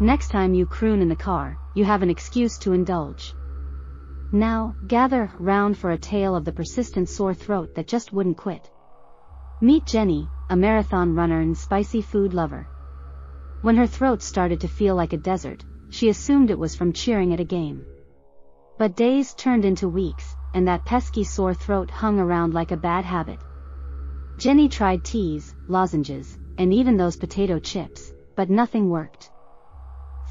Next time you croon in the car, you have an excuse to indulge. Now, gather round for a tale of the persistent sore throat that just wouldn't quit. Meet Jenny, a marathon runner and spicy food lover. When her throat started to feel like a desert, she assumed it was from cheering at a game. But days turned into weeks, and that pesky sore throat hung around like a bad habit. Jenny tried teas, lozenges, and even those potato chips, but nothing worked.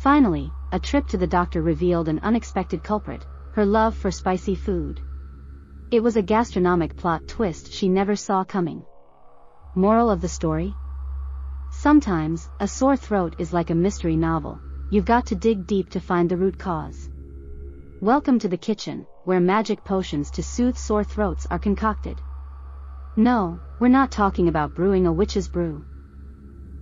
Finally, a trip to the doctor revealed an unexpected culprit, her love for spicy food. It was a gastronomic plot twist she never saw coming. Moral of the story? Sometimes, a sore throat is like a mystery novel. You've got to dig deep to find the root cause. Welcome to the kitchen, where magic potions to soothe sore throats are concocted. No, we're not talking about brewing a witch's brew.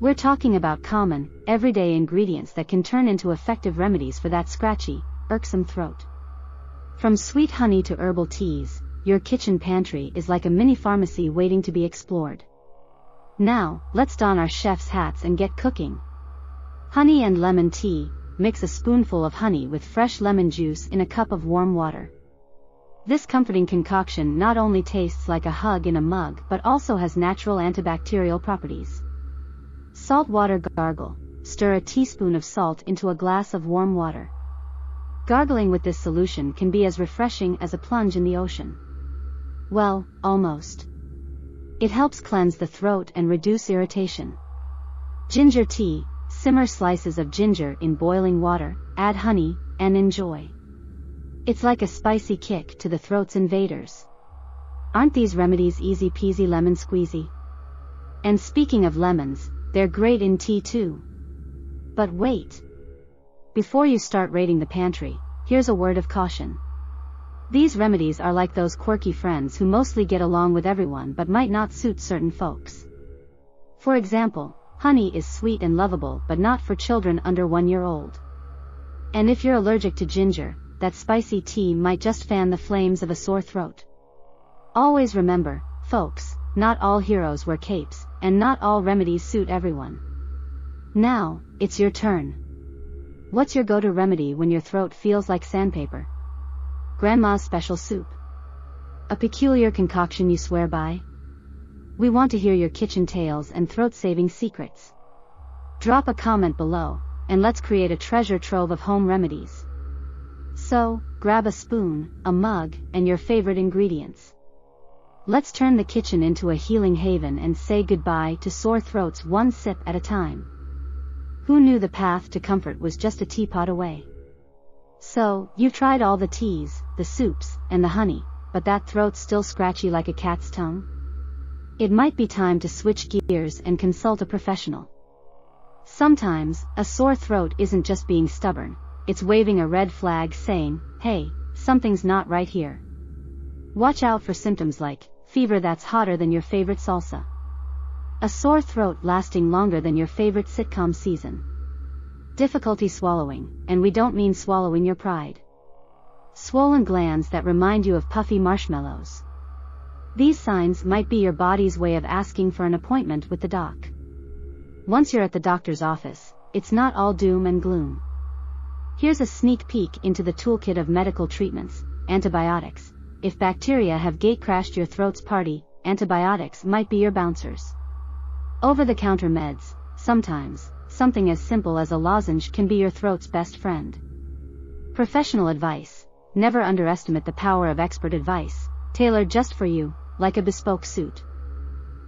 We're talking about common, everyday ingredients that can turn into effective remedies for that scratchy, irksome throat. From sweet honey to herbal teas, your kitchen pantry is like a mini pharmacy waiting to be explored. Now, let's don our chef's hats and get cooking. Honey and lemon tea. Mix a spoonful of honey with fresh lemon juice in a cup of warm water. This comforting concoction not only tastes like a hug in a mug but also has natural antibacterial properties. Salt water gargle. Stir a teaspoon of salt into a glass of warm water. Gargling with this solution can be as refreshing as a plunge in the ocean. Well, almost. It helps cleanse the throat and reduce irritation. Ginger tea. Simmer slices of ginger in boiling water, add honey, and enjoy. It's like a spicy kick to the throat's invaders. Aren't these remedies easy peasy lemon squeezy? And speaking of lemons, they're great in tea too. But wait. Before you start raiding the pantry, here's a word of caution. These remedies are like those quirky friends who mostly get along with everyone but might not suit certain folks. For example, honey is sweet and lovable but not for children under 1 year old. And if you're allergic to ginger, that spicy tea might just fan the flames of a sore throat. Always remember, folks, not all heroes wear capes, and not all remedies suit everyone. Now, it's your turn. What's your go-to remedy when your throat feels like sandpaper? Grandma's special soup? A peculiar concoction you swear by? We want to hear your kitchen tales and throat-saving secrets. Drop a comment below, and let's create a treasure trove of home remedies. So, grab a spoon, a mug, and your favorite ingredients. Let's turn the kitchen into a healing haven and say goodbye to sore throats one sip at a time. Who knew the path to comfort was just a teapot away? So, you've tried all the teas, the soups, and the honey, but that throat's still scratchy like a cat's tongue? It might be time to switch gears and consult a professional. Sometimes, a sore throat isn't just being stubborn, it's waving a red flag saying, hey, something's not right here. Watch out for symptoms like fever that's hotter than your favorite salsa. A sore throat lasting longer than your favorite sitcom season. Difficulty swallowing, and we don't mean swallowing your pride. Swollen glands that remind you of puffy marshmallows. These signs might be your body's way of asking for an appointment with the doc. Once you're at the doctor's office, it's not all doom and gloom. Here's a sneak peek into the toolkit of medical treatments. Antibiotics. If bacteria have gatecrashed your throat's party, antibiotics might be your bouncers. Over-the-counter meds. Sometimes, something as simple as a lozenge can be your throat's best friend. Professional advice. Never underestimate the power of expert advice, tailored just for you, like a bespoke suit.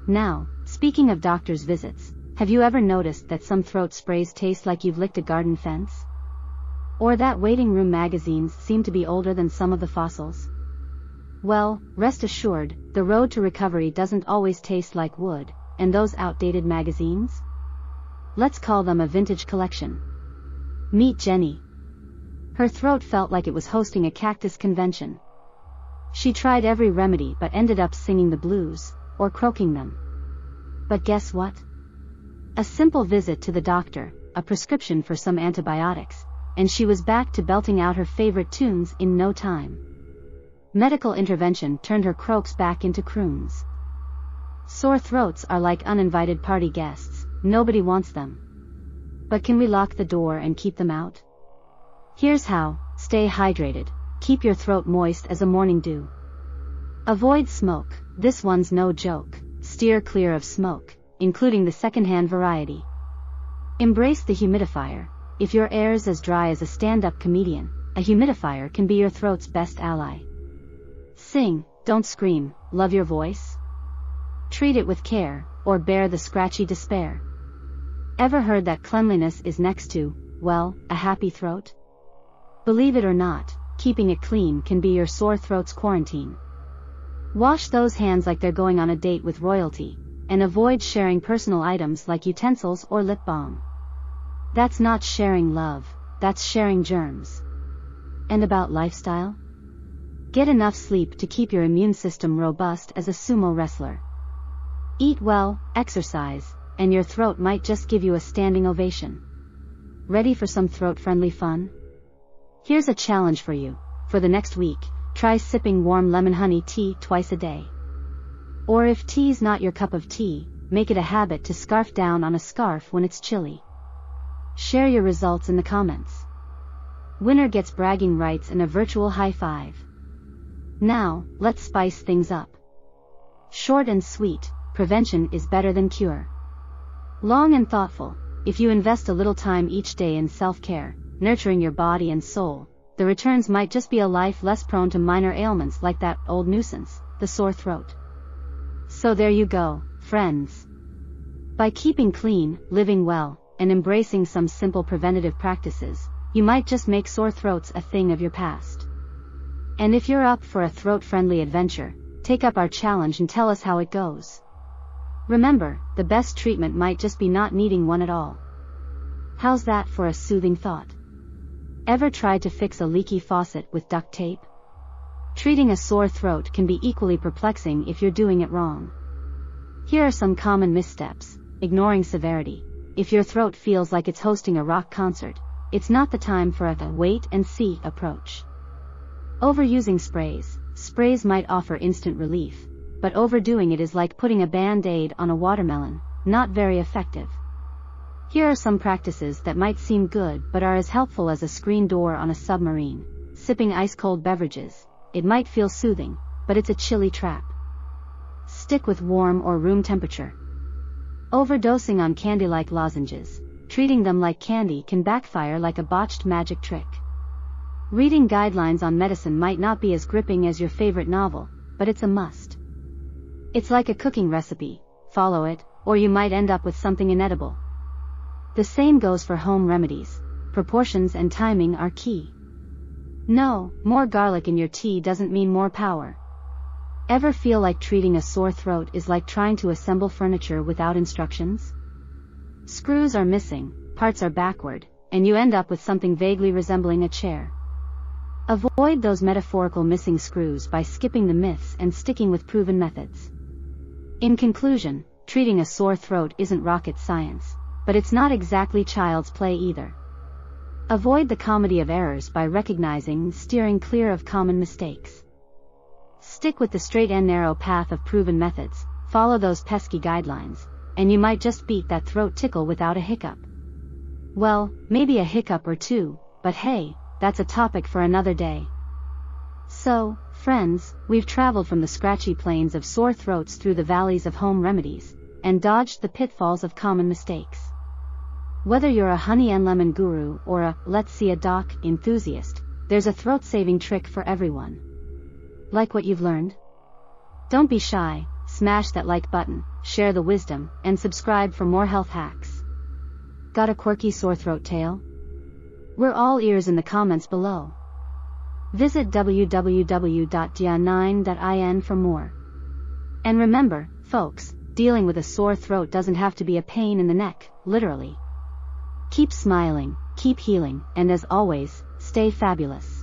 Now, speaking of doctor's visits, have you ever noticed that some throat sprays taste like you've licked a garden fence? Or that waiting room magazines seem to be older than some of the fossils? Well, rest assured, the road to recovery doesn't always taste like wood, and those outdated magazines? Let's call them a vintage collection. Meet Jenny. Her throat felt like it was hosting a cactus convention. She tried every remedy but ended up singing the blues, or croaking them. But guess what? A simple visit to the doctor, a prescription for some antibiotics, and she was back to belting out her favorite tunes in no time. Medical intervention turned her croaks back into croons. Sore throats are like uninvited party guests, nobody wants them. But can we lock the door and keep them out? Here's how: stay hydrated, keep your throat moist as a morning dew. Avoid smoke, this one's no joke, steer clear of smoke, including the secondhand variety. Embrace the humidifier. If your air's as dry as a stand-up comedian, a humidifier can be your throat's best ally. Sing, don't scream, love your voice. Treat it with care, or bear the scratchy despair. Ever heard that cleanliness is next to, well, a happy throat? Believe it or not, keeping it clean can be your sore throat's quarantine. Wash those hands like they're going on a date with royalty, and avoid sharing personal items like utensils or lip balm. That's not sharing love, that's sharing germs. And about lifestyle? Get enough sleep to keep your immune system robust as a sumo wrestler. Eat well, exercise, and your throat might just give you a standing ovation. Ready for some throat-friendly fun? Here's a challenge for you. For the next week, try sipping warm lemon honey tea twice a day. Or if tea's not your cup of tea, make it a habit to scarf down on a scarf when it's chilly. Share your results in the comments. Winner gets bragging rights and a virtual high five. Now, let's spice things up. Short and sweet, prevention is better than cure. Long and thoughtful, if you invest a little time each day in self-care, nurturing your body and soul, the returns might just be a life less prone to minor ailments like that old nuisance, the sore throat. So there you go, friends. By keeping clean, living well, and embracing some simple preventative practices, you might just make sore throats a thing of your past. And if you're up for a throat-friendly adventure, take up our challenge and tell us how it goes. Remember, the best treatment might just be not needing one at all. How's that for a soothing thought? Ever tried to fix a leaky faucet with duct tape? Treating a sore throat can be equally perplexing if you're doing it wrong. Here are some common missteps. Ignoring severity. If your throat feels like it's hosting a rock concert, it's not the time for a wait-and-see approach. Overusing sprays. Sprays might offer instant relief, but overdoing it is like putting a band-aid on a watermelon, not very effective. Here are some practices that might seem good but are as helpful as a screen door on a submarine. Sipping ice-cold beverages. It might feel soothing, but it's a chilly trap. Stick with warm or room temperature. Overdosing on candy-like lozenges. Treating them like candy can backfire like a botched magic trick. Reading guidelines on medicine might not be as gripping as your favorite novel, but it's a must. It's like a cooking recipe. Follow it, or you might end up with something inedible. The same goes for home remedies. Proportions and timing are key. No, more garlic in your tea doesn't mean more power. Ever feel like treating a sore throat is like trying to assemble furniture without instructions? Screws are missing, parts are backward, and you end up with something vaguely resembling a chair. Avoid those metaphorical missing screws by skipping the myths and sticking with proven methods. In conclusion, treating a sore throat isn't rocket science, but it's not exactly child's play either. Avoid the comedy of errors by recognizing and steering clear of common mistakes. Stick with the straight and narrow path of proven methods, follow those pesky guidelines, and you might just beat that throat tickle without a hiccup. Well, maybe a hiccup or two, but hey, that's a topic for another day. So, friends, we've traveled from the scratchy plains of sore throats through the valleys of home remedies, and dodged the pitfalls of common mistakes. Whether you're a honey and lemon guru or a let's see a doc enthusiast, there's a throat-saving trick for everyone. Like what you've learned? Don't be shy, smash that like button, share the wisdom, and subscribe for more health hacks. Got a quirky sore throat tale? We're all ears in the comments below. Visit www.dia9.in for more. And remember, folks, dealing with a sore throat doesn't have to be a pain in the neck, literally. Keep smiling, keep healing, and as always, stay fabulous.